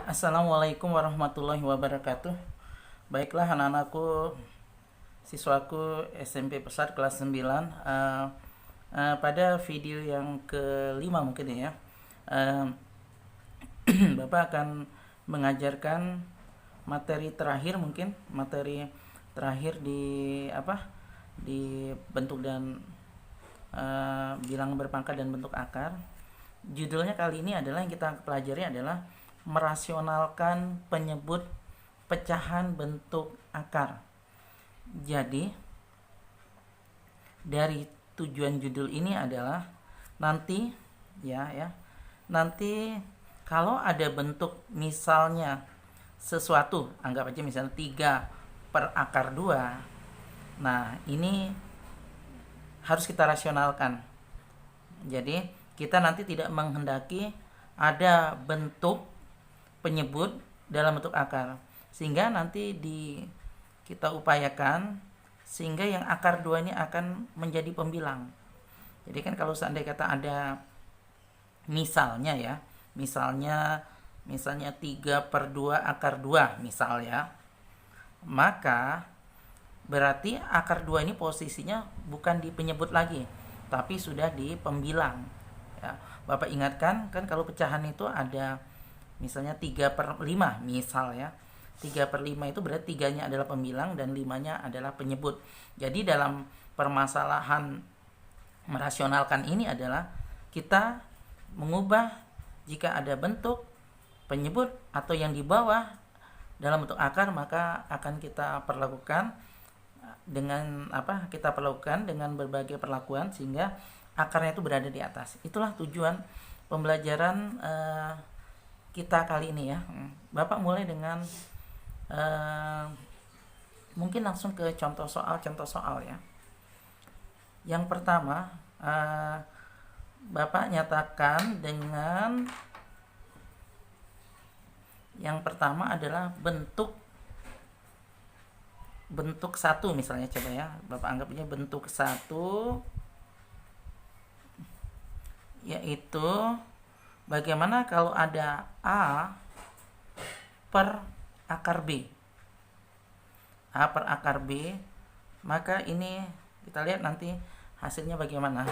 Assalamualaikum warahmatullahi wabarakatuh. Baiklah anak-anakku, siswaku SMP Pesat kelas 9. Pada video yang kelima mungkin ya, uh, Bapak akan mengajarkan materi terakhir, mungkin materi terakhir di bentuk dan bilangan berpangkat dan bentuk akar. Judulnya kali ini adalah, yang kita pelajari adalah merasionalkan penyebut pecahan bentuk akar. Jadi dari tujuan judul ini adalah nanti nanti kalau ada bentuk, misalnya sesuatu, anggap aja misalnya 3 per akar 2. Nah, ini harus kita rasionalkan. Jadi kita nanti tidak menghendaki ada bentuk penyebut dalam bentuk akar, sehingga nanti kita upayakan sehingga yang akar 2 ini akan menjadi pembilang. Jadi kan kalau seandainya kata ada misalnya 3 per 2 akar 2 misal ya, maka berarti akar 2 ini posisinya bukan di penyebut lagi, tapi sudah di pembilang ya. Bapak ingatkan kan, kalau pecahan itu ada misalnya 3 per 5 misal ya, 3 per 5 itu berarti 3-nya adalah pembilang dan 5-nya adalah penyebut. Jadi dalam permasalahan merasionalkan ini adalah kita mengubah jika ada bentuk penyebut atau yang di bawah dalam bentuk akar, maka akan kita perlakukan dengan berbagai perlakuan sehingga akarnya itu berada di atas. Itulah tujuan pembelajaran kita kali ini ya. Bapak mulai dengan mungkin langsung ke contoh soal ya. Yang pertama, Bapak nyatakan dengan yang pertama adalah bentuk 1 misalnya, coba ya. Bapak anggap ini bentuk 1, yaitu bagaimana kalau ada A per akar B. A per akar B, maka ini kita lihat nanti hasilnya bagaimana.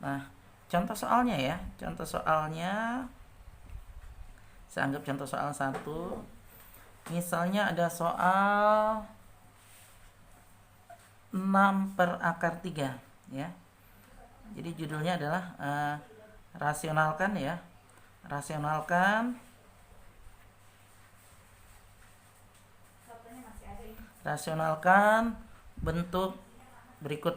Nah, contoh soalnya ya. Contoh soalnya, saya anggap contoh soal 1. Misalnya ada soal 6 per akar 3 ya. Jadi judulnya adalah rasionalkan ya. Rasionalkan bentuk berikut.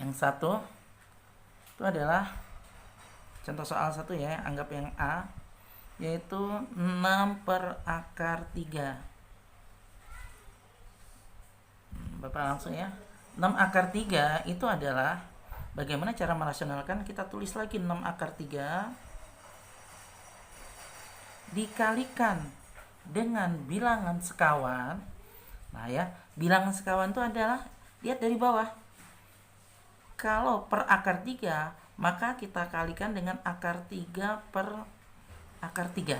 Yang satu itu adalah contoh soal 1 ya, anggap yang A, yaitu 6 per akar 3. Bapak langsung ya. 6 akar 3 itu adalah bagaimana cara merasionalkan. Kita tulis lagi 6 akar 3 dikalikan dengan bilangan sekawan. Nah ya, bilangan sekawan itu adalah, lihat dari bawah. Kalau per akar 3, maka kita kalikan dengan akar 3 per akar 3.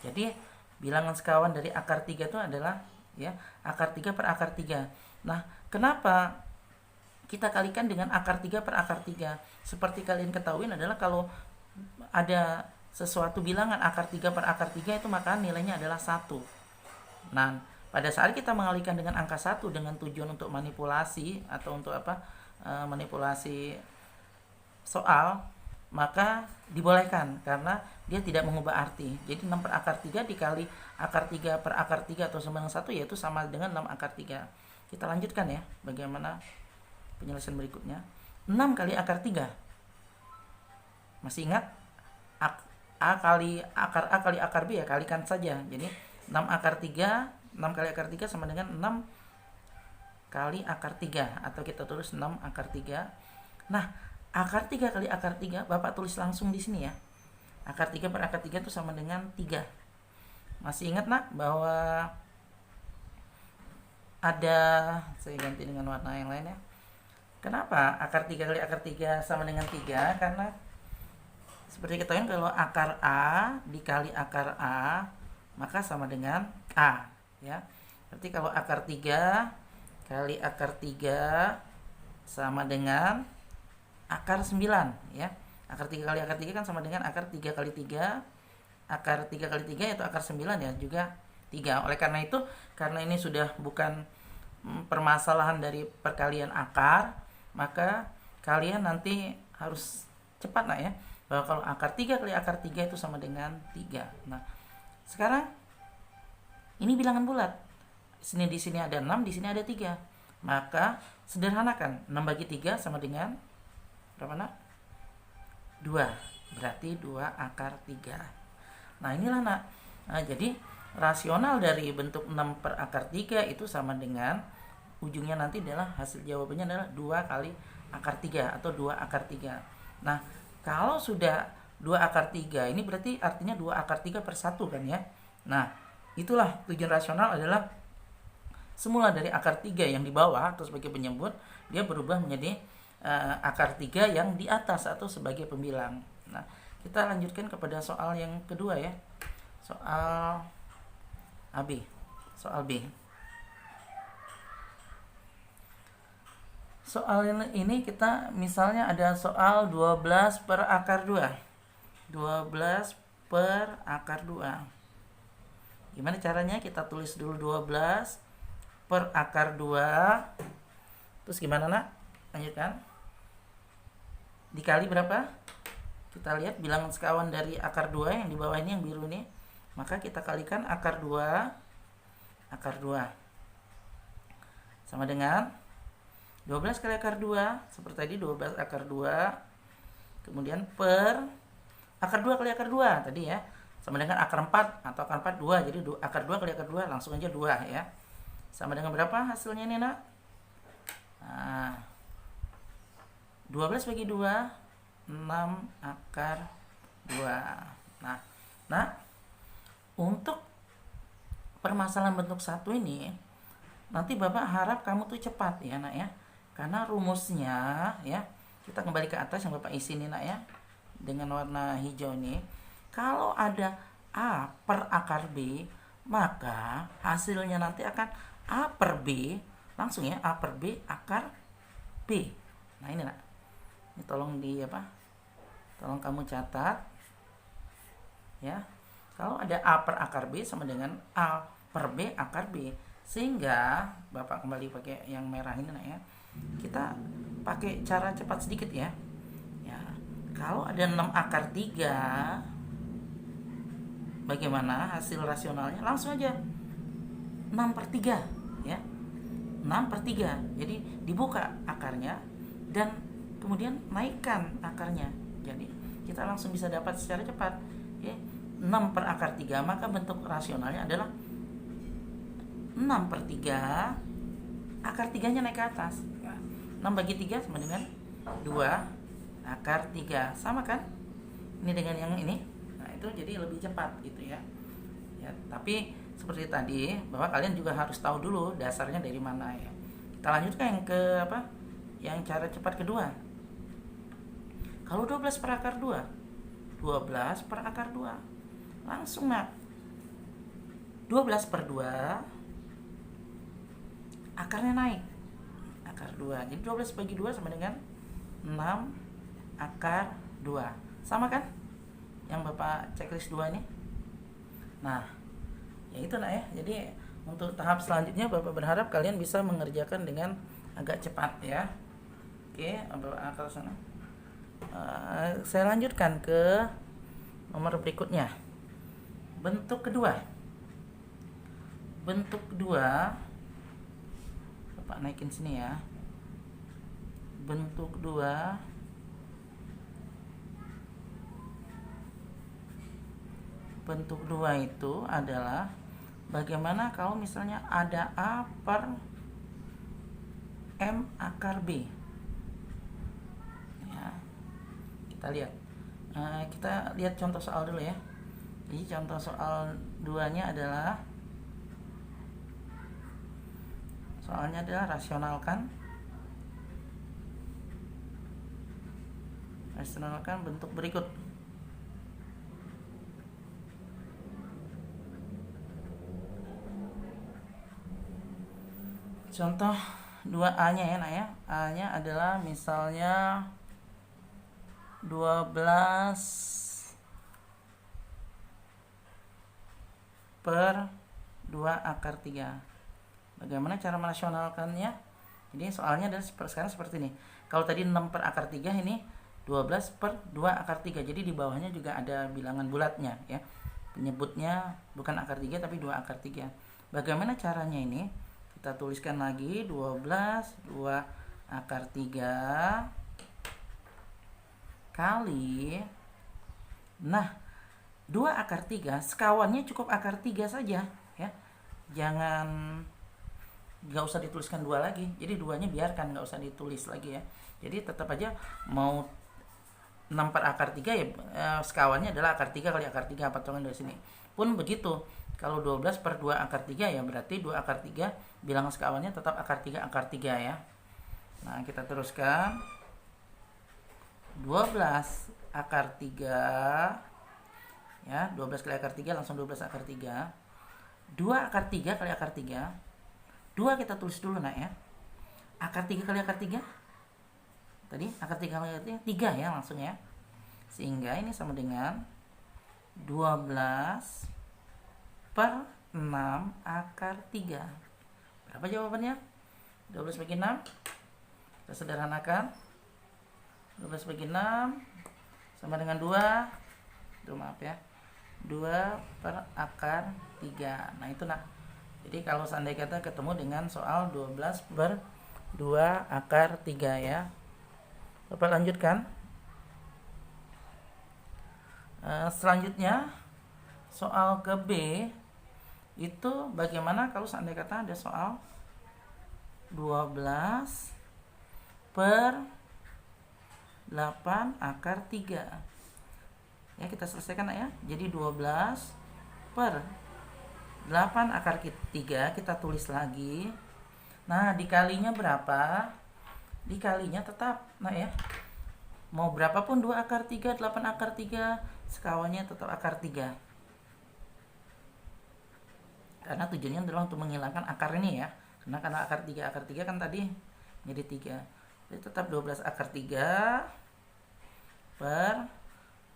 Jadi bilangan sekawan dari akar 3 itu adalah ya, akar 3 per akar 3. Nah, kenapa kita kalikan dengan akar 3 per akar 3? Seperti kalian ketahui adalah kalau ada sesuatu bilangan akar 3 per akar 3 itu maka nilainya adalah 1. Nah, pada saat kita mengalihkan dengan angka 1 dengan tujuan untuk manipulasi atau untuk manipulasi soal, maka dibolehkan karena dia tidak mengubah arti. Jadi 6 per akar 3 dikali akar 3 per akar 3 atau sama dengan 1, yaitu sama dengan 6 akar 3. Kita lanjutkan ya, bagaimana penyelesaian berikutnya. 6 kali akar 3. Masih ingat? A kali akar B ya, kalikan saja. Jadi 6 akar 3, 6 kali akar 3 sama dengan 6 kali akar 3, atau kita tulis 6 akar 3. Nah, akar 3 kali akar 3 Bapak tulis langsung di sini ya. Akar 3 per akar 3 itu sama dengan 3. Masih ingat nak bahwa ada, saya ganti dengan warna yang lain ya, Kenapa akar 3 kali akar 3 sama dengan 3? Karena seperti kita tahu kalau akar A dikali akar A maka sama dengan A, ya. Berarti kalau akar 3 kali akar 3 sama dengan akar 9, ya. Akar 3 kali akar 3 kan sama dengan akar 3 kali 3. Akar 3 kali 3 yaitu akar 9, ya, juga 3. Oleh karena itu, karena ini sudah bukan permasalahan dari perkalian akar, maka kalian nanti harus cepat, nak, ya, bahwa kalau akar 3 kali akar 3 itu sama dengan 3. Nah, sekarang ini bilangan bulat. Di sini ada 6, di sini ada 3. Maka sederhanakan, 6 bagi 3 sama dengan berapa, nak? 2. Berarti 2 akar 3. Nah, inilah, nak. Nah, jadi rasional dari bentuk 6 per akar 3 itu sama dengan ujungnya nanti adalah hasil jawabannya adalah 2 kali akar 3 atau 2 akar 3. Nah, kalau sudah 2 akar 3 ini berarti artinya 2 akar 3 per 1 kan, ya. Nah, itulah tujuan rasional adalah semula dari akar 3 yang di bawah atau sebagai penyebut, dia berubah menjadi akar 3 yang di atas atau sebagai pembilang. Nah, kita lanjutkan kepada soal yang kedua, ya. Soal AB. Soal B. Soal ini kita misalnya ada soal 12 per akar 2. 12 per akar 2. Gimana caranya? Kita tulis dulu 12 per akar 2. Terus gimana, nak? Lanjutkan. Dikali berapa? Kita lihat bilangan sekawan dari akar 2 yang di bawah ini, yang biru ini. Maka kita kalikan akar 2. Akar 2 sama dengan 12 kali akar 2. Seperti tadi 12 akar 2. Kemudian per akar 2 kali akar 2 tadi, ya. Sama dengan akar 4 atau akar 4 2. Jadi akar 2 kali akar 2 langsung aja 2, ya. Sama dengan berapa hasilnya ini, nak? Nah, 12 bagi 2, 6 akar 2. Nah, untuk permasalahan bentuk 1 ini, nanti Bapak harap kamu tuh cepat, ya, nak, ya. Karena rumusnya, ya, kita kembali ke atas yang Bapak isi ini, nak, ya, dengan warna hijau ini. Kalau ada A per akar B, maka hasilnya nanti akan A per B, langsung, ya, A per B akar B. Nah, ini, nak. Ini tolong tolong kamu catat, ya. Kalau ada A per akar B sama dengan A per B akar B, sehingga Bapak kembali pakai yang merah ini, nah, ya. Kita pakai cara cepat sedikit, ya. Ya, kalau ada 6 akar 3, bagaimana hasil rasionalnya? Langsung aja 6 per 3, ya. 6 per 3. Jadi dibuka akarnya dan kemudian naikkan akarnya. Jadi kita langsung bisa dapat secara cepat, ya. 6 per akar 3, maka bentuk rasionalnya adalah 6 per 3, akar 3-nya naik ke atas. 6 bagi 3 sama dengan 2 akar 3. Sama kan? Ini dengan yang ini. Nah, itu jadi lebih cepat gitu, ya. Ya, tapi seperti tadi, bahwa kalian juga harus tahu dulu dasarnya dari mana, ya. Kita lanjutkan yang ke Yang cara cepat kedua. Kalau 12 per akar 2, 12 per akar 2. Langsung, nak. 12 per 2, akarnya naik. Akar 2. Jadi 12 bagi 2 sama dengan 6 akar 2. Sama kan? Yang Bapak checklist 2 ini. Nah, ya itu, nak, ya. Jadi untuk tahap selanjutnya Bapak berharap kalian bisa mengerjakan dengan agak cepat, ya. Oke, akar sana. Saya lanjutkan ke nomor berikutnya. Bentuk kedua. Bentuk kedua, Bapak naikin sini, ya. Bentuk 2 itu adalah bagaimana kalau misalnya ada A per M akar B, ya. Kita lihat kita lihat contoh soal dulu, ya. Jadi contoh soal 2-nya adalah soalnya adalah rasionalkan rasionalkan bentuk berikut. Contoh 2A-nya ya, nak ya. A-nya adalah misalnya 12 per 2 akar 3. Bagaimana cara merasionalkannya? Jadi soalnya adalah sekarang seperti ini. Kalau tadi 6 per akar 3, ini 12 per 2 akar 3. Jadi di bawahnya juga ada bilangan bulatnya ya. Penyebutnya bukan akar 3 tapi 2 akar 3. Bagaimana caranya ini? Kita tuliskan lagi 12 2 akar 3 kali. Nah, 2 akar 3 sekawannya cukup akar 3 saja ya. Nggak usah dituliskan 2 lagi. Jadi 2-nya biarkan, nggak usah ditulis lagi ya. Jadi tetap aja mau 6 per akar 3 ya, sekawannya adalah akar 3 kali akar 3, patungan dari sini. Pun begitu. Kalau 12 per 2 akar 3 ya berarti 2 akar 3 bilangan sekawannya tetap akar 3 ya. Nah, kita teruskan. 12 akar 3 ya, 12 kali akar 3 langsung 12 akar 3. 2 akar 3 kali akar 3. 2 kita tulis dulu nak ya. Akar 3 kali akar 3. Tadi akar 3 kali akar 3 3 ya langsung ya. Sehingga ini sama dengan 12 per 6 akar 3. Berapa jawabannya? 12 bagi 6. Kita sederhanakan. 12 bagi 6 sama dengan 2. Maaf ya. 2 per akar 3. Nah, itu nak. Jadi kalau seandainya kita ketemu dengan soal 12 per 2 akar 3 ya. Bapak lanjutkan. Selanjutnya soal ke B itu bagaimana kalau seandainya kata ada soal 12 per 8 akar 3 ya, kita selesaikan ya. Jadi 12 per 8 akar 3 kita tulis lagi. Nah, dikalinya berapa? Dikalinya tetap nah ya, mau berapapun 2 akar 3, 8 akar 3, sekawannya tetap akar 3. Karena tujuannya adalah untuk menghilangkan akar ini ya. Karena akar 3 kan tadi jadi 3. Jadi tetap 12 akar 3 per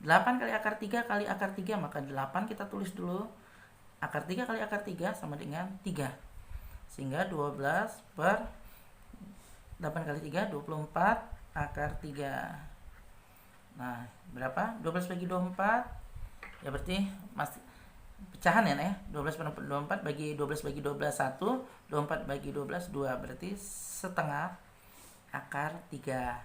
8 kali akar 3 kali akar 3, maka 8 kita tulis dulu. Akar 3 kali akar 3 sama dengan 3. Sehingga 12 per 8 kali 3 24 akar 3. Nah, berapa? 12 bagi 24 ya berarti masih pecahan ya, nah ya. 12 per 24 bagi 12 bagi 12 1, 24 bagi 12 2, berarti setengah akar 3.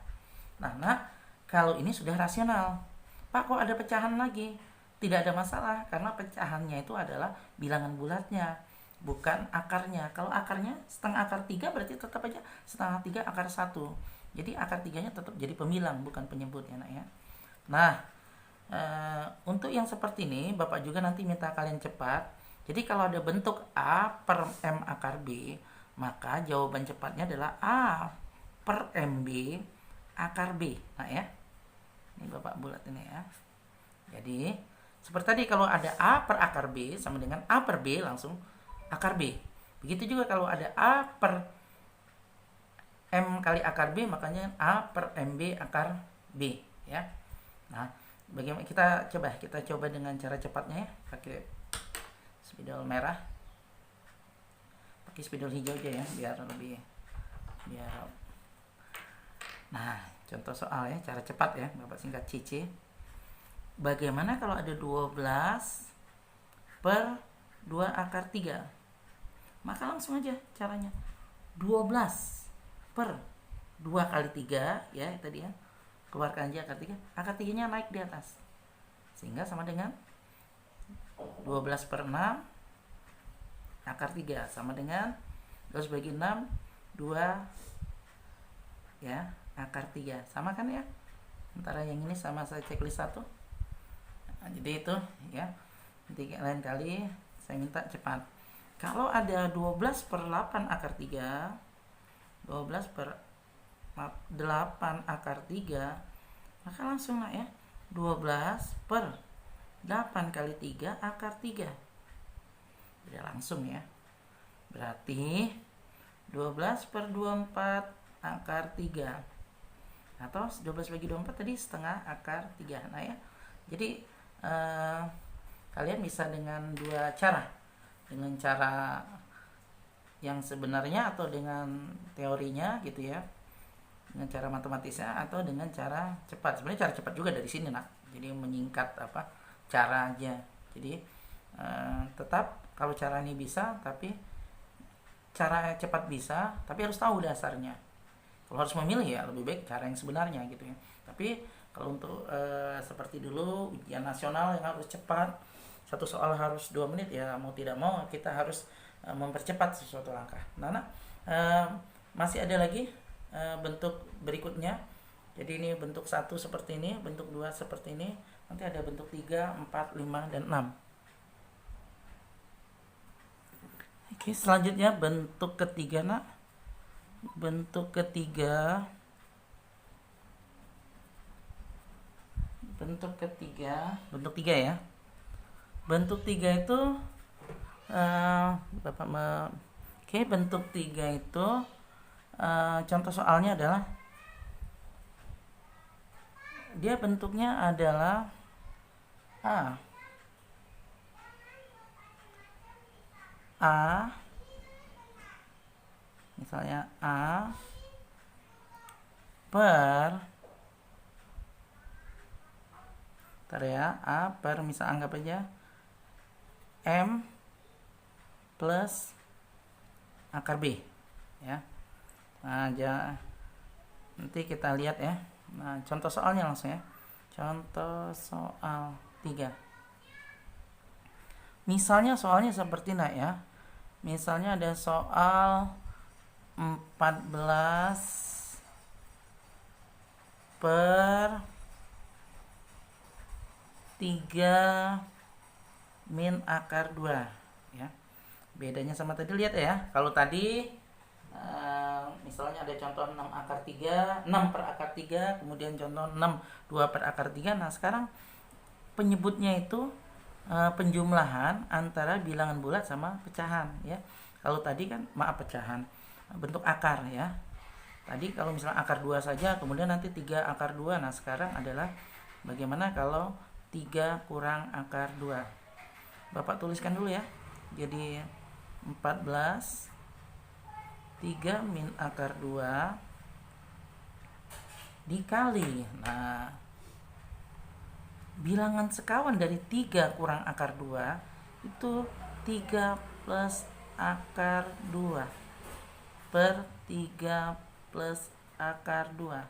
Nah, kalau ini sudah rasional. Pak, kok ada pecahan lagi? Tidak ada masalah, karena pecahannya itu adalah bilangan bulatnya, bukan akarnya. Kalau akarnya setengah akar 3 berarti tetap aja setengah 3 akar 1. Jadi akar 3-nya tetap jadi pemilang, bukan penyebut ya, nak ya. Nah, untuk yang seperti ini Bapak juga nanti minta kalian cepat. Jadi kalau ada bentuk A per M akar B, maka jawaban cepatnya adalah A per MB akar B. Nah ya, ini Bapak bulat ini ya. Jadi seperti tadi, kalau ada A per akar B sama dengan A per B langsung akar B. Begitu juga kalau ada A per M kali akar B, makanya A per MB akar B ya. Nah, bagaimana kita coba dengan cara cepatnya ya, pakai spidol merah, pakai spidol hijau aja ya biar. Nah, contoh soal ya, cara cepat ya, Bapak singkat CC. Bagaimana kalau ada 12 per 2 akar 3? Maka langsung aja caranya. 12 per 2 kali 3 ya tadi ya. Keluarkan aja akar 3. Akar 3-nya naik di atas. Sehingga sama dengan 12 per 6 akar 3 sama dengan 12 bagi 6 2 ya akar 3. Sama kan ya? Antara yang ini sama saya checklist 1. Nah, jadi itu ya. Nanti lain kali saya minta cepat. Kalau ada 12 per 8 akar 3, 12 per 8 akar 3 Maka langsung nak ya, 12 per 8 kali 3 akar 3. Udah langsung ya. Berarti 12 per 24 akar 3. Atau 12 bagi 24 tadi setengah akar 3. Nah ya, jadi kalian bisa dengan dua cara. Dengan cara yang sebenarnya atau dengan teorinya gitu ya, dengan cara matematisnya atau dengan cara cepat. Sebenarnya cara cepat juga dari sini nak, jadi menyingkat cara aja. Jadi tetap kalau cara ini bisa, tapi cara cepat bisa, tapi harus tahu dasarnya. Kalau harus memilih ya lebih baik cara yang sebenarnya gitu ya. Tapi kalau untuk seperti dulu ujian nasional yang harus cepat, satu soal harus 2 menit, ya mau tidak mau kita harus mempercepat sesuatu langkah. Nah, masih ada lagi bentuk berikutnya. Jadi ini bentuk 1 seperti ini, bentuk 2 seperti ini, nanti ada bentuk 3, 4, 5, dan 6. Oke, selanjutnya bentuk ketiga nak. Bentuk ketiga ya. Bentuk 3 itu bentuk 3 itu contoh soalnya adalah dia bentuknya adalah A, misalnya A per misal anggap aja M plus akar B ya. Nah, nanti kita lihat ya. Nah, contoh soalnya langsung ya. Contoh soal 3. Misalnya soalnya seperti ya. Misalnya ada soal 14 per 3 min akar 2 ya. Bedanya sama tadi lihat ya. Kalau tadi misalnya ada contoh 6 akar 3, 6 per akar 3, kemudian contoh 6 2 per akar 3. Nah, sekarang penyebutnya itu penjumlahan antara bilangan bulat sama pecahan ya. Kalau tadi kan pecahan bentuk akar ya. Tadi kalau misalnya akar 2 saja, kemudian nanti 3 akar 2. Nah, sekarang adalah bagaimana kalau 3 kurang akar 2. Bapak tuliskan dulu ya. Jadi 14 3 min akar 2 dikali. Nah, bilangan sekawan dari 3 kurang akar 2 itu 3 plus akar 2 per 3 plus akar 2.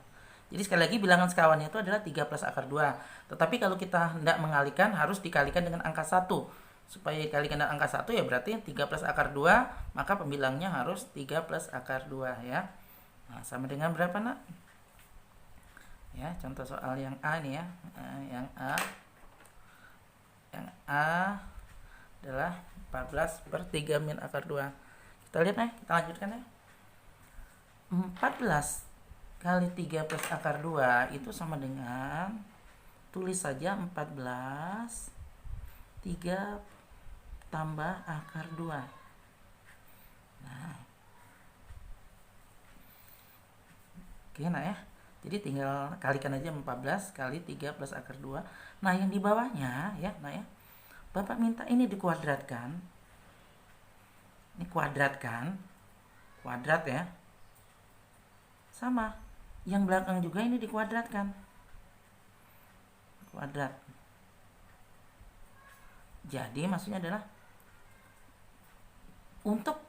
Jadi sekali lagi bilangan sekawannya itu adalah 3 plus akar 2. Tetapi kalau kita hendak mengalihkan harus dikalikan dengan angka 1. Supaya dikalikan dengan angka 1 ya berarti 3 plus akar 2, maka pembilangnya harus 3 plus akar 2 ya. Nah, sama dengan berapa nak? Ya, contoh soal yang A nih ya. Yang A adalah 14 per 3 min akar 2. Kita lihat kita lanjutkan ya. 14 kali 3 plus akar 2 itu sama dengan, tulis saja 14 3 tambah akar 2. Nah, oke ya. Jadi tinggal kalikan aja 14 kali 3 plus akar 2. Nah, yang di bawahnya ya, Bapak minta ini dikuadratkan. Ini kuadrat ya. Sama. Yang belakang juga ini dikuadratkan. Kuadrat. Jadi maksudnya adalah untuk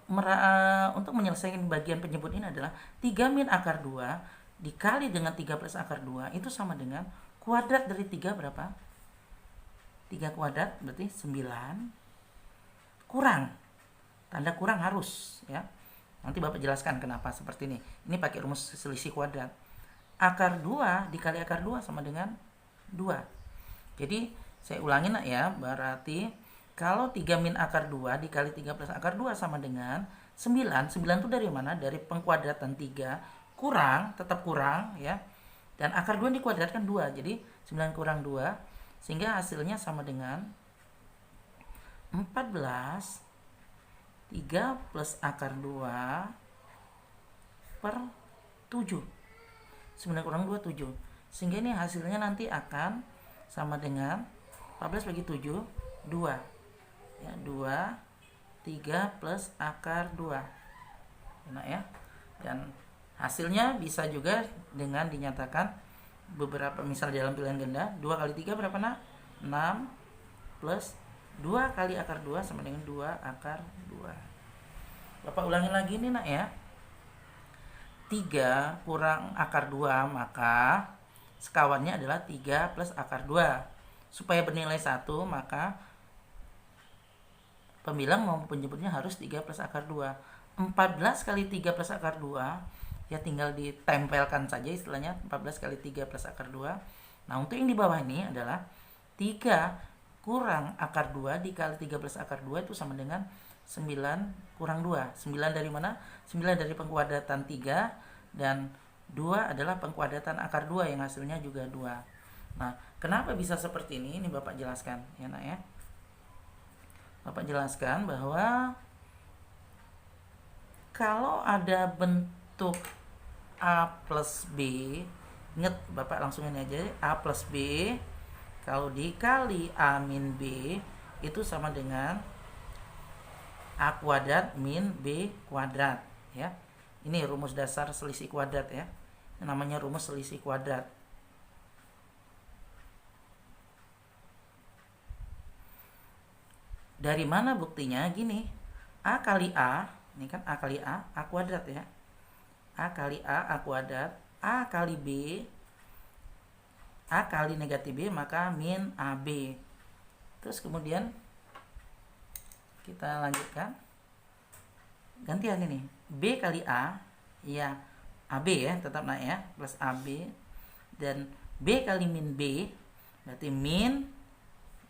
menyelesaikan bagian penyebut ini adalah 3 min akar 2 dikali dengan 3 plus akar 2 itu sama dengan kuadrat dari 3 berapa? 3 kuadrat berarti 9 kurang. Tanda kurang harus ya. Nanti Bapak jelaskan kenapa seperti ini. Ini pakai rumus selisih kuadrat. Akar 2 dikali akar 2 sama dengan 2. Jadi saya ulangi ya, berarti kalau 3 min akar 2 dikali 3 plus akar 2 sama dengan 9. 9 itu dari mana? Dari pengkuadratan 3 kurang, tetap kurang ya. Dan akar 2 dikuadratkan 2. Jadi 9 kurang 2. Sehingga hasilnya sama dengan 14 3 plus akar 2 per 7. 9 kurang 2, 7. Sehingga ini hasilnya nanti akan sama dengan 14 bagi 7, 2. Ya, 2, 3 plus akar 2. Enak ya. Dan hasilnya bisa juga dengan dinyatakan beberapa, misal dalam pilihan ganda, 2 kali 3 berapa nak? 6 plus 2 kali akar 2 sama dengan 2 akar 2. Bapak ulangi lagi nih nak ya. 3 kurang akar 2, maka sekawannya adalah 3 plus akar 2. Supaya bernilai 1, maka pembilang maupun penjemputnya harus 3 plus akar 2. 14 kali 3 plus akar 2, ya tinggal ditempelkan saja istilahnya, 14 kali 3 plus akar 2. Nah, untuk yang di bawah ini adalah 3 kurang akar 2 dikali 3 plus akar 2 itu sama dengan 9 kurang 2. 9 dari mana? 9 dari pengkuadratan 3, dan 2 adalah pengkuadratan akar 2 yang hasilnya juga 2. Nah, kenapa bisa seperti ini? Ini Bapak jelaskan ya nak ya. Bapak jelaskan bahwa kalau ada bentuk A plus B, ingat Bapak langsung ini aja, A plus B kalau dikali A min B itu sama dengan A kuadrat min B kuadrat ya. Ini rumus dasar selisih kuadrat ya. Ini namanya rumus selisih kuadrat. Dari mana buktinya? Gini, A kali A, ini kan A kali A kuadrat ya. A kali A kuadrat, A kali B, A kali negatif B, maka min AB. Terus kemudian kita lanjutkan. Gantian ini, B kali A, ya AB ya, tetap naik ya, plus AB. Dan B kali min B, berarti min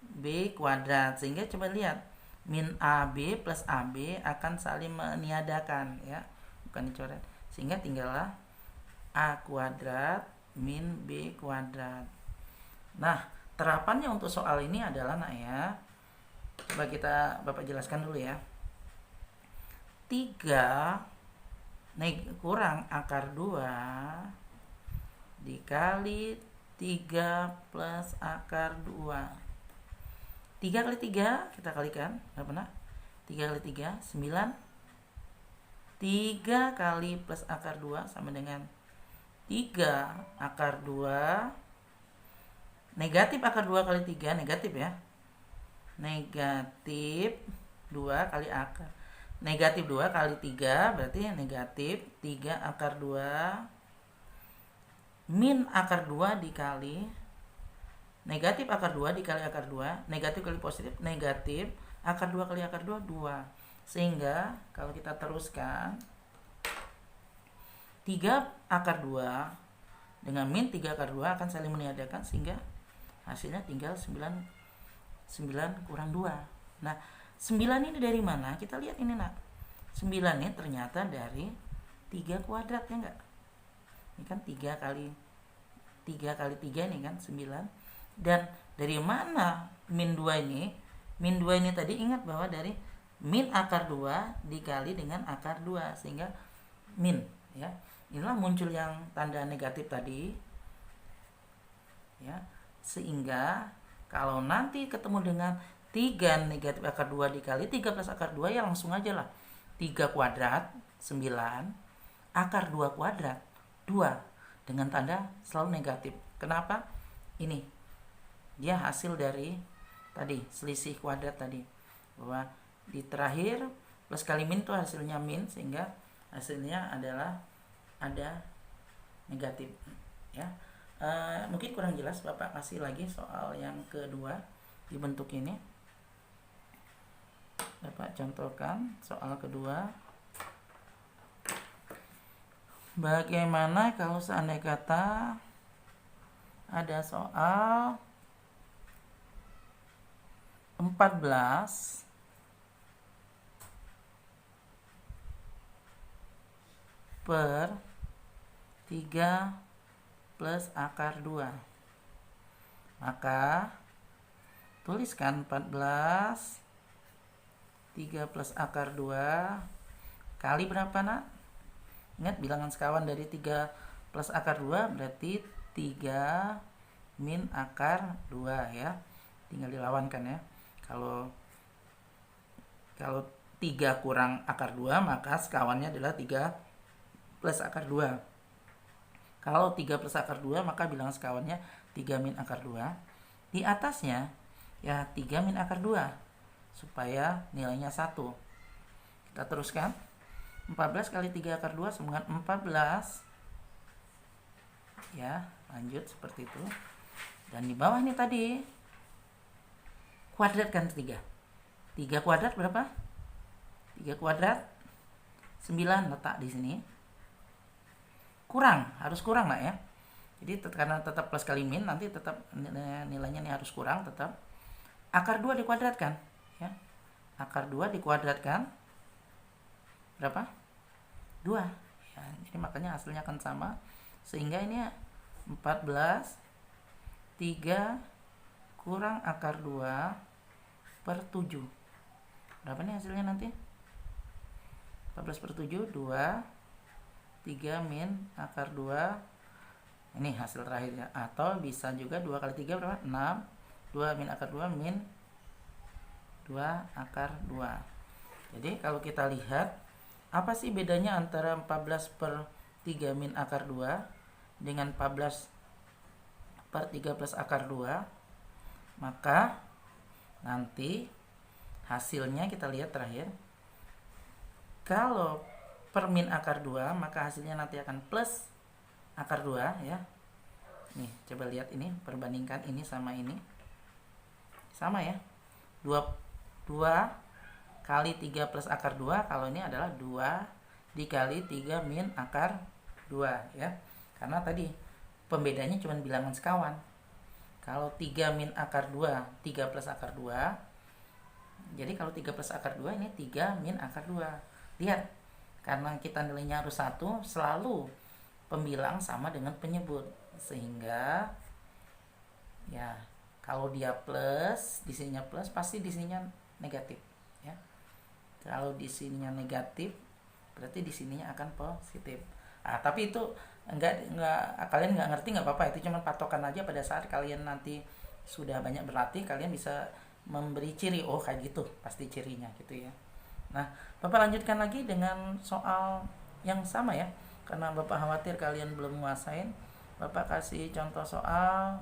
B kuadrat. Sehingga coba lihat, min AB plus AB akan saling meniadakan ya, bukan dicoret. Sehingga tinggallah A kuadrat min B kuadrat. Nah, terapannya untuk soal ini adalah nak ya, coba Bapak jelaskan dulu ya. 3 kurang akar 2 dikali 3 plus akar 2. 3 kali 3 kita kalikan, berapa nak? 3 kali 3, 9. 3 kali plus akar 2 sama dengan 3 akar 2. Negatif akar 2 kali 3, negatif ya. Negatif 2 kali akar. Negatif 2 kali 3 berarti negatif 3 akar 2 min akar 2 dikali negatif akar 2 dikali akar 2, negatif kali positif, negatif akar 2 kali akar 2, 2. Sehingga kalau kita teruskan, 3 akar 2 dengan min 3 akar 2 akan saling meniadakan, sehingga hasilnya tinggal 9 kurang 2. Nah, 9 ini dari mana? Kita lihat ini nak. 9 ini ternyata dari 3 kuadrat ya enggak? Ini kan 3 kali 3 ini kan 9. Dan dari mana min 2 ini? Min 2 ini tadi ingat bahwa dari min akar 2 dikali dengan akar 2, sehingga min ya. Inilah muncul yang tanda negatif tadi. Ya. Sehingga kalau nanti ketemu dengan 3 negatif akar 2 dikali 3 plus akar 2, ya langsung aja lah. 3 kuadrat 9, akar 2 kuadrat 2, dengan tanda selalu negatif. Kenapa? Ini dia hasil dari tadi selisih kuadrat tadi, bahwa di terakhir plus kali min itu hasilnya min, sehingga hasilnya adalah ada negatif ya. Mungkin kurang jelas, Bapak kasih lagi soal yang kedua di bentuk ini. Bapak contohkan soal kedua. Bagaimana kalau seandainya kata ada soal 14 per 3 plus akar 2. Maka tuliskan 14 3 plus akar 2 kali berapa nak? Ingat bilangan sekawan dari 3 plus akar 2 berarti 3 min akar 2 ya. Tinggal dilawankan ya. Kalau 3 kurang akar 2 maka sekawannya adalah 3 plus akar 2. Kalau 3 plus akar 2 maka bilangan sekawannya 3 min akar 2. Di atasnya ya 3 min akar 2 supaya nilainya 1. Kita teruskan. 14 kali 3 akar 2 sama dengan 14. Ya, lanjut seperti itu. Dan di bawah ini tadi kuadratkan 3. 3 kuadrat berapa? 3 kuadrat 9 letak di sini. Harus kurang lah ya. Jadi karena tetap plus kali min nanti tetap nilainya ini harus kurang tetap. Akar 2 dikuadratkan ya. Akar 2 dikuadratkan berapa? 2 ya. Jadi makanya hasilnya akan sama. Sehingga ini 14 3 kurang akar 2 per 7. Berapa nih hasilnya nanti? 14 per 7 2 3 min akar 2. Ini hasil terakhirnya. Atau bisa juga 2 kali 3 berapa? 6. 2 min akar 2 min 2 akar 2. Jadi kalau kita lihat apa sih bedanya antara 14 per 3 min akar 2 dengan 14 per 3 plus akar 2? Maka nanti hasilnya kita lihat terakhir. Kalau per min akar 2 maka hasilnya nanti akan plus akar 2 ya. Nih, coba lihat ini, perbandingkan ini sama ini. Sama ya. 2 kali 3 plus akar 2, kalau ini adalah 2 dikali 3 min akar 2 ya. Karena tadi pembedanya cuma bilangan sekawan. Kalau 3 min akar 2, 3 plus akar 2. Jadi kalau 3 plus akar 2 ini 3 min akar 2. Lihat, karena kita nilainya harus 1, selalu pembilang sama dengan penyebut. Sehingga ya kalau dia plus, di sininya plus, pasti di sininya negatif ya. Kalau di sininya negatif, berarti di sininya akan positif. Tapi itu enggak kalian nggak ngerti nggak apa-apa, itu cuma patokan aja. Pada saat kalian nanti sudah banyak berlatih, kalian bisa memberi ciri, oh kayak gitu pasti cirinya gitu ya. Nah, Bapak lanjutkan lagi dengan soal yang sama ya, karena Bapak khawatir kalian belum menguasain. Bapak kasih contoh soal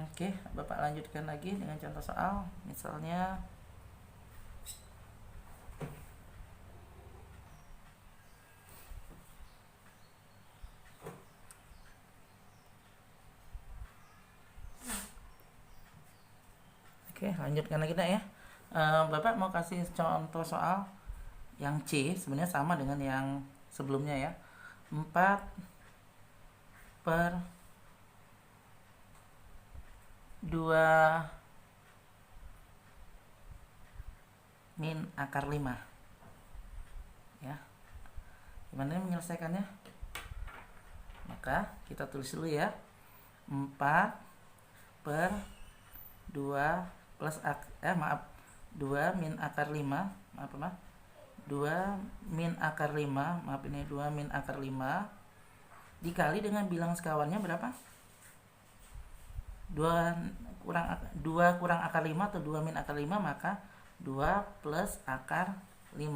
Oke, Bapak lanjutkan lagi dengan contoh soal. Misalnya Oke, lanjutkan lagi ya. Bapak mau kasih contoh soal yang C, sebenarnya sama dengan yang sebelumnya ya. 4 per 2 min akar 5 ya. Gimana menyelesaikannya? Maka kita tulis dulu ya. 4 per 2 plus 2 min akar 5. Maaf 2 min akar 5. Maaf, ini 2 min akar 5 dikali dengan bilangan sekawannya berapa? 2 kurang akar 5 atau 2 min akar 5, maka 2 plus akar 5.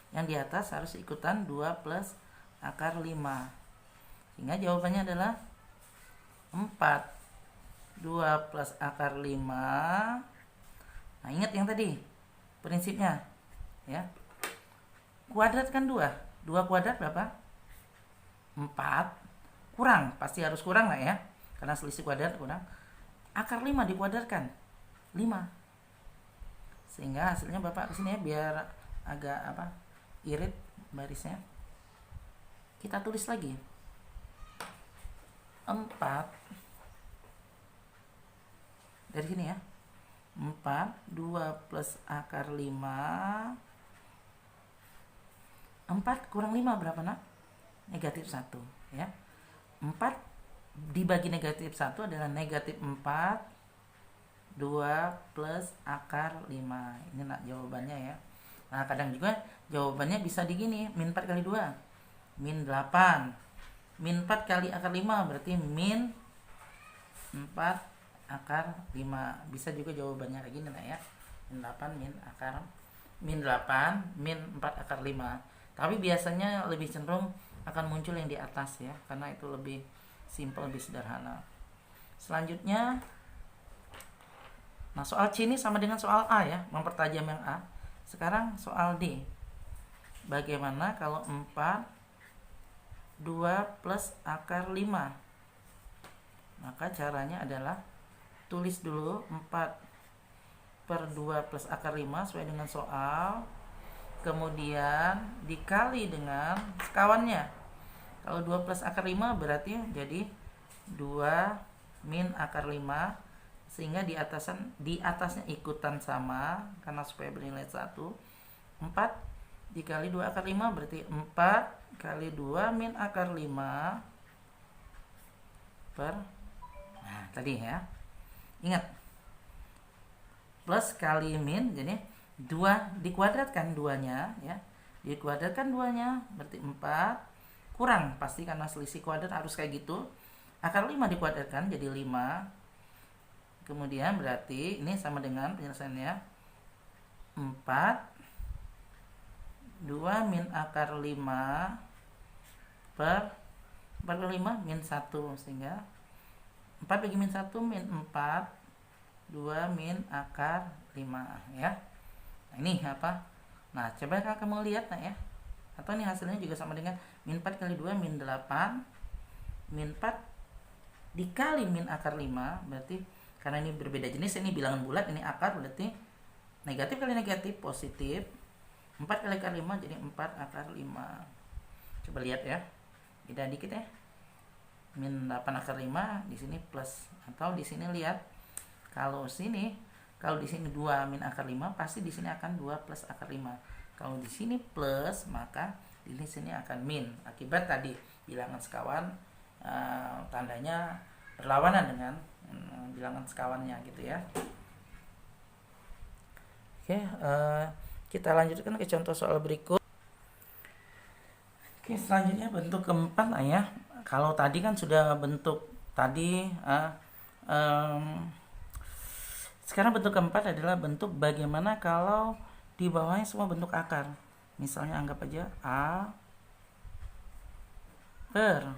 Yang di atas harus ikutan 2 plus akar 5. Sehingga jawabannya adalah 4. 2 plus akar 5. Nah, ingat yang tadi prinsipnya ya. Kuadratkan 2. 2 kuadrat berapa? 4. Kurang, pasti harus kurang lah ya, karena selisih kuadrat kurang. Akar 5 dikuadratkan 5. Sehingga hasilnya Bapak kesini ya, biar agak irit barisnya. Kita tulis lagi 4 dari sini ya. 4 2 plus akar 5. 4 4 kurang 5 berapa nak? Negatif 1 ya. 4 dibagi negatif 1 adalah negatif 4, 2 plus akar 5. Ini nak jawabannya ya. Nah kadang juga jawabannya bisa digini, min 4 kali 2 min 8, min 4 kali akar 5 berarti min 4 akar 5. Bisa juga jawabannya kayak gini nak ya, min 8 min 8 min 4 akar 5. Tapi biasanya lebih cenderung akan muncul yang di atas ya, karena itu lebih simple, lebih sederhana. Selanjutnya, nah soal C ini sama dengan soal A ya, mempertajam yang A. Sekarang soal D. Bagaimana kalau 4 2 plus akar 5? Maka caranya adalah tulis dulu 4 per 2 plus akar 5 sesuai dengan soal, kemudian dikali dengan sekawannya. Kalau 2 plus akar 5 berarti jadi 2 min akar 5, sehingga di atasnya ikutan sama karena supaya bernilai 1. 4 dikali 2 akar 5 berarti 4 kali 2 min akar 5 per, nah tadi ya, ingat plus kali min, jadi 2 dikuadratkan 2-nya ya, dikuadratkan 2-nya berarti 4, kurang pasti karena selisih kuadrat harus kayak gitu, akar 5 dikuadratkan jadi 5, kemudian berarti ini sama dengan penyelesaiannya 4 2 min akar 5 per 4 kali 5 min 1, sehingga 4 bagi min 1 min 4, 2 min akar 5 ya. Nah, ini apa? Nah, coba kamu lihat nah ya. Atau ini hasilnya juga sama dengan min 4 kali 2 min 8, min 4 dikali min akar 5, berarti karena ini berbeda jenis, ini bilangan bulat, ini akar, berarti negatif kali negatif positif. 4 kali akar 5 jadi 4 akar 5. Coba lihat ya, beda dikit ya. Min 8 akar 5 di sini plus, atau di sini lihat kalau di sini 2 min akar 5 pasti di sini akan 2 plus akar 5. Kalau di sini plus maka di sini akan min. Akibat tadi bilangan sekawan tandanya berlawanan dengan bilangan sekawannya gitu ya. Oke, kita lanjutkan ke contoh soal berikut. Oke, selanjutnya bentuk keempat lah ya. Kalau tadi kan sudah bentuk tadi, sekarang bentuk keempat adalah bentuk bagaimana kalau di bawahnya semua bentuk akar. Misalnya anggap aja A per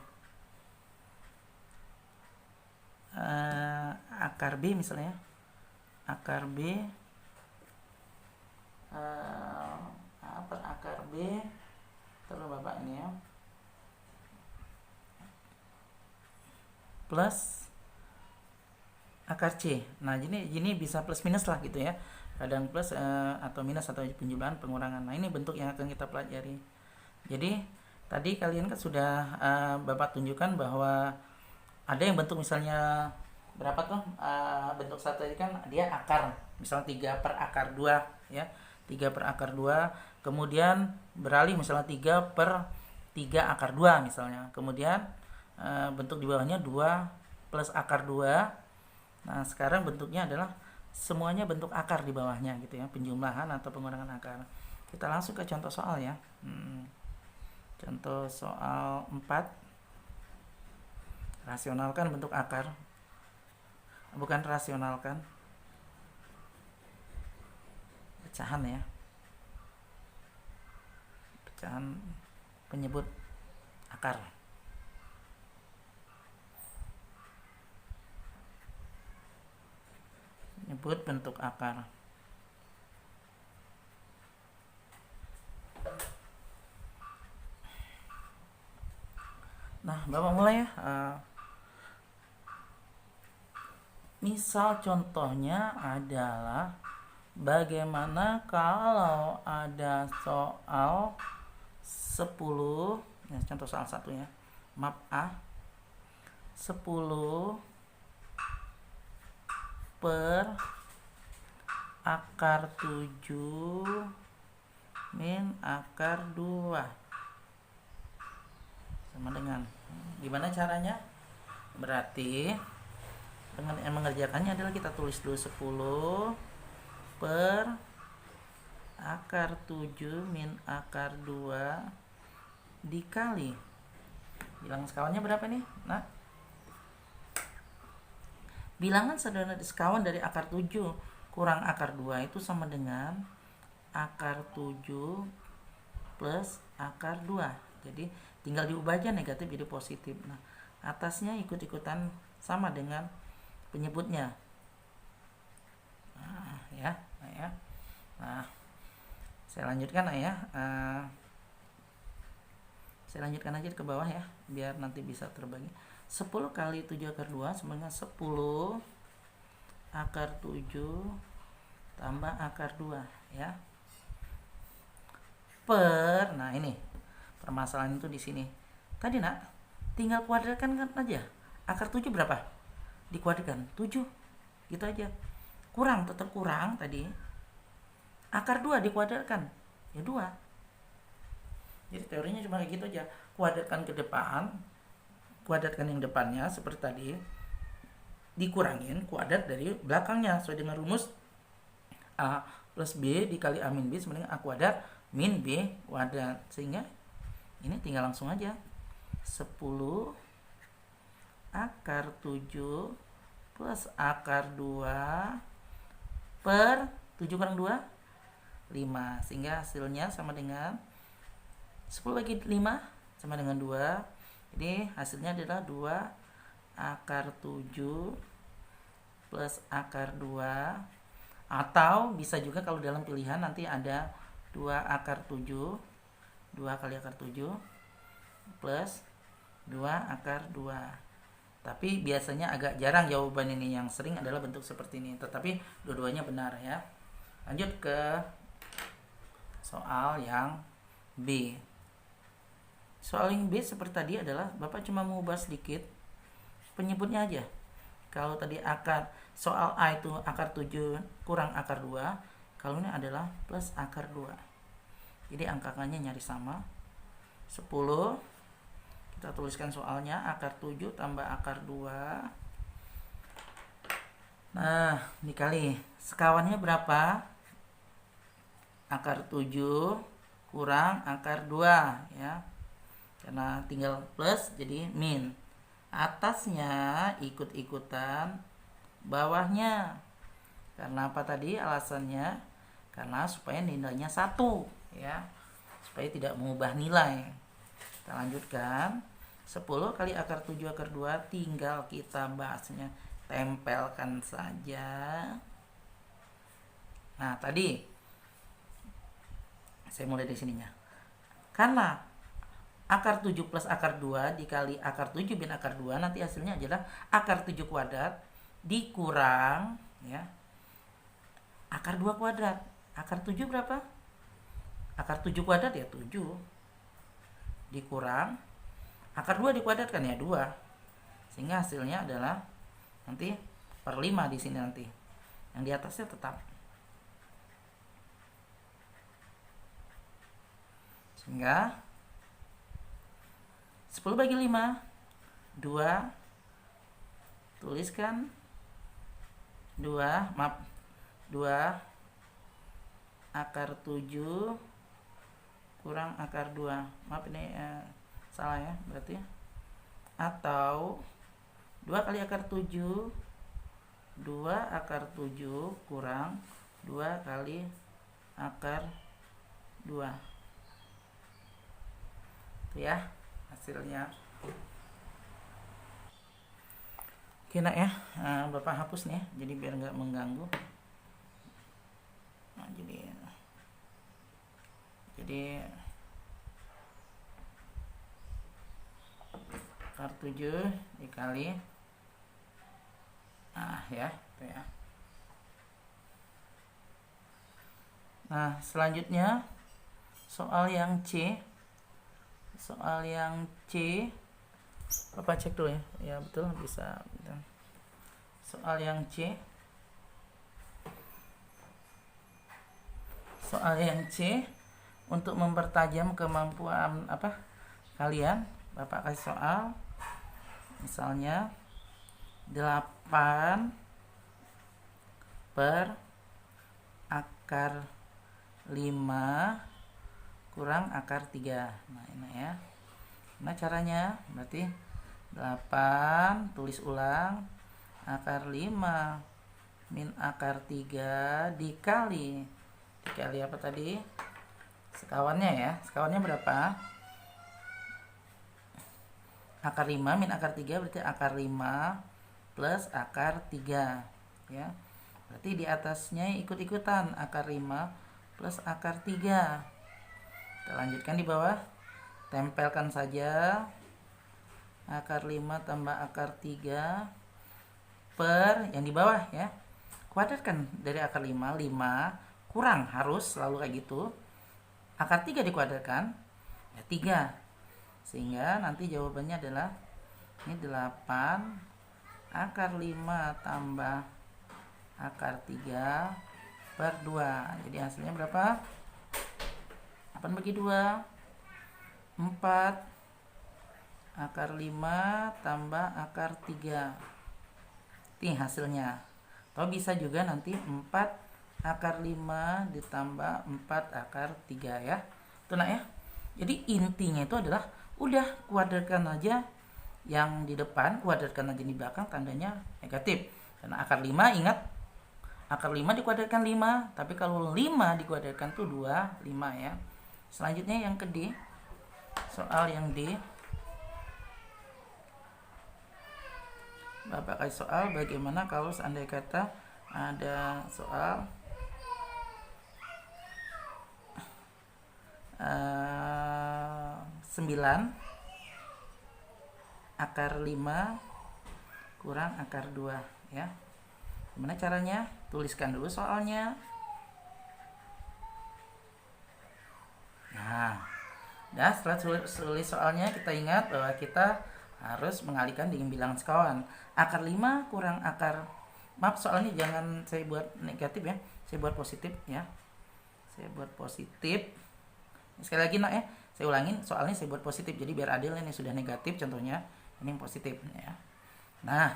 akar B misalnya, akar B A per akar B, terus bapak ini ya, plus akar C. Nah ini bisa plus minus lah gitu ya, kadang plus atau minus atau penjumlahan pengurangan. Nah ini bentuk yang akan kita pelajari. Jadi tadi kalian kan sudah bapak tunjukkan bahwa ada yang bentuk misalnya berapa tuh, bentuk satu tadi kan dia akar, misalnya 3 per akar 2 ya, 3 per akar 2, kemudian beralih misalnya 3 per 3 akar 2 misalnya, kemudian bentuk di bawahnya 2 plus akar 2. Nah sekarang bentuknya adalah semuanya bentuk akar di bawahnya gitu ya, penjumlahan atau pengurangan akar. Kita langsung ke contoh soal ya. Contoh soal 4, rasionalkan bentuk akar, bukan rasionalkan, pecahan ya, pecahan penyebut akar. Penyebut bentuk akar. Nah, bapak mulai ya. Misal contohnya adalah bagaimana kalau ada soal 10, ya, contoh soal 1 ya, map A, 10 per akar 7 min akar 2. sama dengan. Gimana caranya? Berarti dengan yang mengerjakannya adalah kita tulis dulu 10 per akar 7 min akar 2 dikali bilangan sekawannya berapa nih? Nah, bilangan sekawan dari akar 7 kurang akar 2 itu sama dengan akar 7 plus akar 2. Jadi tinggal diubah aja negatif jadi positif. Nah, atasnya ikut-ikutan sama dengan penyebutnya. Nah, ya. Nah, saya lanjutkan ya. Saya lanjutkan aja ke bawah ya, biar nanti bisa terbagi. 10 kali 7 akar 2 sama dengan 10 akar 7 tambah akar 2 ya. Per, nah ini permasalahan itu di sini. Tadi nak, tinggal kuadratkan kan aja. Akar 7 berapa? Dikuadratkan 7. Gitu aja. Kurang, tetap kurang tadi. Akar 2 dikuadratkan. Ya 2. Jadi teorinya cuma kayak gitu aja. Kuadratkan ke depan, kuadratkan yang depannya seperti tadi, dikurangin kuadrat dari belakangnya sesuai dengan rumus A plus B dikali A min B sama dengan A kuadrat min B kuadrat. Sehingga ini tinggal langsung aja 10 akar 7 plus akar 2 per 7 kurang 2 5. Sehingga hasilnya sama dengan 10 bagi 5 sama dengan 2. Jadi hasilnya adalah 2 akar 7 plus akar 2. Atau bisa juga kalau dalam pilihan nanti ada 2 akar 7, 2 kali akar 7 plus 2 akar 2. Tapi biasanya agak jarang jawaban ini, yang sering adalah bentuk seperti ini. Tetapi dua-duanya benar ya. Lanjut ke soal yang B. Soal yang B seperti tadi adalah Bapak cuma mau bahas sedikit penyebutnya aja. Kalau tadi soal A itu akar 7 kurang akar 2, kalau ini adalah plus akar 2. Jadi angkakannya nyaris sama. 10, kita tuliskan soalnya akar 7 tambah akar 2. Nah, dikali sekawannya berapa? Akar 7 kurang akar 2 ya. Karena tinggal plus jadi min. Atasnya ikut-ikutan bawahnya. Karena apa tadi alasannya? Karena supaya nilainya 1 ya. Supaya tidak mengubah nilai. Kita lanjutkan. 10 kali akar 7 akar 2 tinggal kita bahasnya, tempelkan saja. Nah, tadi saya mulai dari sininya. Karena akar 7 plus akar 2 dikali akar 7 bin akar 2, nanti hasilnya adalah akar 7 kuadrat dikurang ya akar 2 kuadrat. Akar 7 berapa? Akar 7 kuadrat ya 7 dikurang akar 2 dikuadratkan ya 2. Sehingga hasilnya adalah nanti per 5 di sini nanti. Yang di atasnya tetap. Sehingga 10 bagi 5 2, tuliskan 2 akar 7 kurang akar 2. Maaf ini salah ya berarti. Atau 2 kali akar 7, 2 akar 7 kurang 2 kali akar 2. Itu ya hasilnya. Oke nak ya, Bapak hapus nih ya, jadi biar nggak mengganggu. Nah, jadi akar 7 dikali ya itu ya. Nah selanjutnya soal yang C. Soal yang C, Bapak cek dulu ya. Ya betul, bisa. Soal yang C. Soal yang C, untuk mempertajam kemampuan kalian Bapak kasih soal, misalnya 8 per akar 5 kurang akar 3. Nah ini ya. Nah caranya berarti 8 tulis ulang akar 5 min akar 3 dikali apa tadi? Sekawannya ya. Sekawannya berapa? Akar 5 min akar 3 berarti akar 5 plus akar 3 ya. Berarti di atasnya ikut-ikutan akar 5 plus akar 3. Kita lanjutkan di bawah. Tempelkan saja akar 5 tambah akar 3 per yang di bawah ya. Kuadratkan dari akar 5 kurang, harus selalu kayak gitu. Akar 3 dikuadratkan ya 3. Sehingga nanti jawabannya adalah ini 8 akar 5 tambah akar 3 per 2. Jadi hasilnya berapa? 8 bagi 2 4 akar 5 tambah akar 3. Ini hasilnya. Atau bisa juga nanti 4 akar 5 ditambah 4 akar 3 ya. Itu nak ya. Jadi intinya itu adalah udah kuadratkan aja yang di depan, kuadratkan aja di belakang, tandanya negatif. Karena akar 5 ingat, akar 5 dikuadratkan 5, tapi kalau 5 dikuadratkan tuh 2, 5 ya. Selanjutnya yang ke D. Soal yang D. Bapak kasih soal bagaimana kalau seandainya kata ada soal 9 akar 5 kurang akar 2 ya. Gimana caranya? Tuliskan dulu soalnya. Nah, setelah tulis soalnya, kita ingat bahwa kita harus mengalihkan dengan bilangan sekawan. Akar 5 kurang akar, maaf soalnya jangan saya buat negatif ya, saya buat positif ya. Saya buat positif. Sekali lagi nak ya, saya ulangin soalnya saya buat positif, jadi biar adil. Ini sudah negatif contohnya, ini yang positif ya. Nah,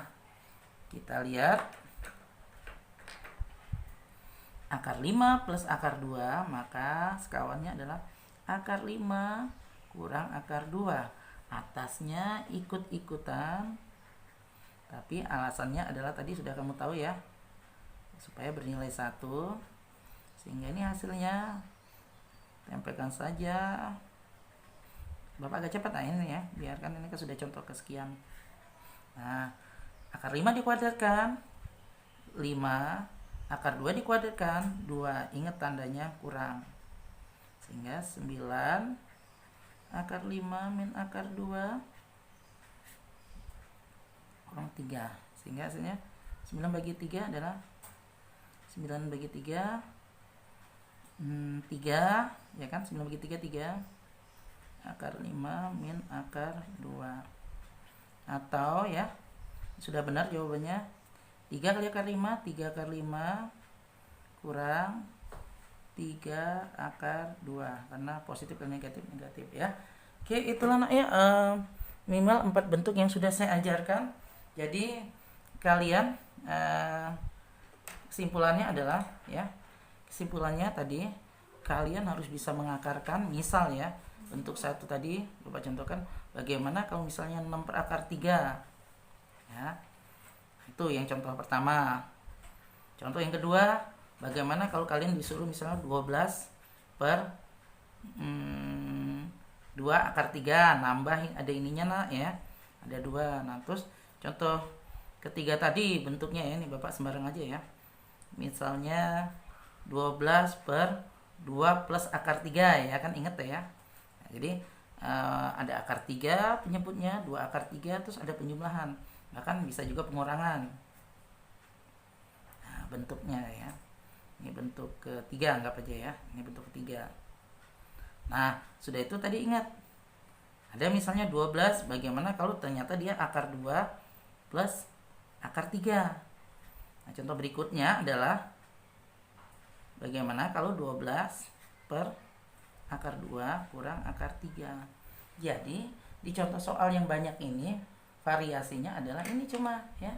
kita lihat akar 5 plus akar 2, maka sekawannya adalah akar 5 kurang akar 2. Atasnya ikut-ikutan, tapi alasannya adalah tadi sudah kamu tahu ya, supaya bernilai 1. Sehingga ini hasilnya. Tempelkan saja. Bapak agak cepat nah ini ya, biarkan ini kan sudah contoh kesekian. Nah, akar 5 dikuadratkan 5, akar 2 dikuadratkan 2. Ingat tandanya kurang. Sehingga 9 akar 5 min akar 2 kurang 3. Sehingga hasilnya 9 bagi 3 adalah 9 bagi 3 3 ya kan, 9 bagi 3 3 akar 5 min akar 2. Atau ya sudah benar jawabannya 3 kali akar 5, 3 akar 5 kurang 3 akar 2, karena positif dan negatif ya. Oke, itulah nak ya minimal 4 bentuk yang sudah saya ajarkan. Jadi kalian kesimpulannya adalah ya, kesimpulannya tadi kalian harus bisa mengakarkan. Misal ya, bentuk 1 tadi Bapak contohkan bagaimana kalau misalnya 6 per akar 3 ya. Itu yang contoh pertama. Contoh yang kedua, bagaimana kalau kalian disuruh misalnya 12 per 2 akar 3, nambah ada ininya nak ya, ada 2. Nah terus contoh ketiga tadi bentuknya ya, ini Bapak sembarang aja ya. Misalnya 12 per 2 plus akar 3 ya kan, inget ya. Nah, jadi ada akar 3 penyebutnya, 2 akar 3, terus ada penjumlahan, bahkan bisa juga pengurangan. Nah, bentuknya ya, ini bentuk ketiga anggap aja ya, ini bentuk ketiga. Nah sudah itu tadi ingat, ada misalnya 12, bagaimana kalau ternyata dia akar 2 plus akar 3. Nah contoh berikutnya adalah bagaimana kalau 12 per akar 2 kurang akar 3. Jadi di contoh soal yang banyak ini variasinya adalah ini cuma ya.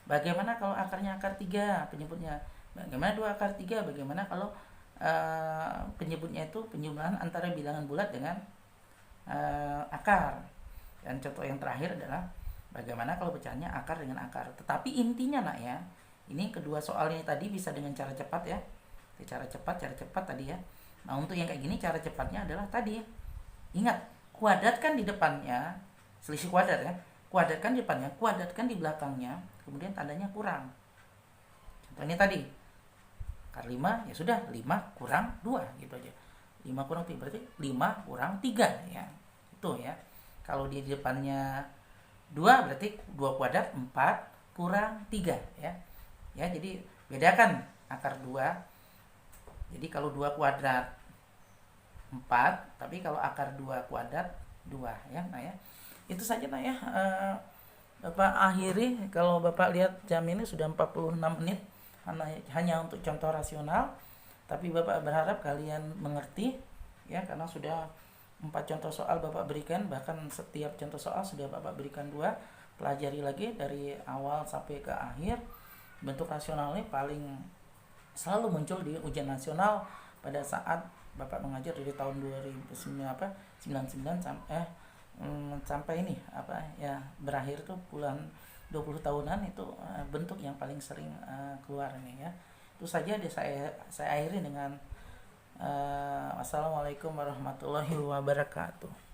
Bagaimana kalau akarnya akar 3 penyebutnya? Bagaimana 2 akar 3? Bagaimana kalau penyebutnya itu penjumlahan antara bilangan bulat dengan akar? Dan contoh yang terakhir adalah bagaimana kalau pecahannya akar dengan akar. Tetapi intinya nak ya, ini kedua soal ini tadi bisa dengan cara cepat ya. Cara cepat tadi ya. Nah, untuk yang kayak gini cara cepatnya adalah tadi. Ingat, kuadratkan di depannya, selisih kuadrat ya. Kuadratkan di depannya, kuadratkan di belakangnya, kemudian tandanya kurang. Contohnya tadi. Akar 5 ya sudah 5 kurang 2 gitu aja. 5 kurang 3 berarti 5 kurang 3 ya. Itu ya. Kalau di depannya 2 berarti 2 kuadrat 4 kurang 3 ya. Ya, jadi bedakan akar 2. Jadi kalau 2 kuadrat 4, tapi kalau akar 2 kuadrat 2 ya. Nah ya. Itu saja nah ya. Bapak akhiri, kalau Bapak lihat jam ini sudah 46 menit hanya untuk contoh rasional. Tapi Bapak berharap kalian mengerti ya, karena sudah 4 contoh soal Bapak berikan, bahkan setiap contoh soal sudah Bapak berikan 2. Pelajari lagi dari awal sampai ke akhir. Bentuk rasional ini paling selalu muncul di ujian nasional pada saat Bapak mengajar dari tahun 2099 sampai ini berakhir tuh bulan 20 tahunan itu bentuk yang paling sering keluar ini ya. Itu saja saya akhiri dengan wassalamualaikum warahmatullahi wabarakatuh.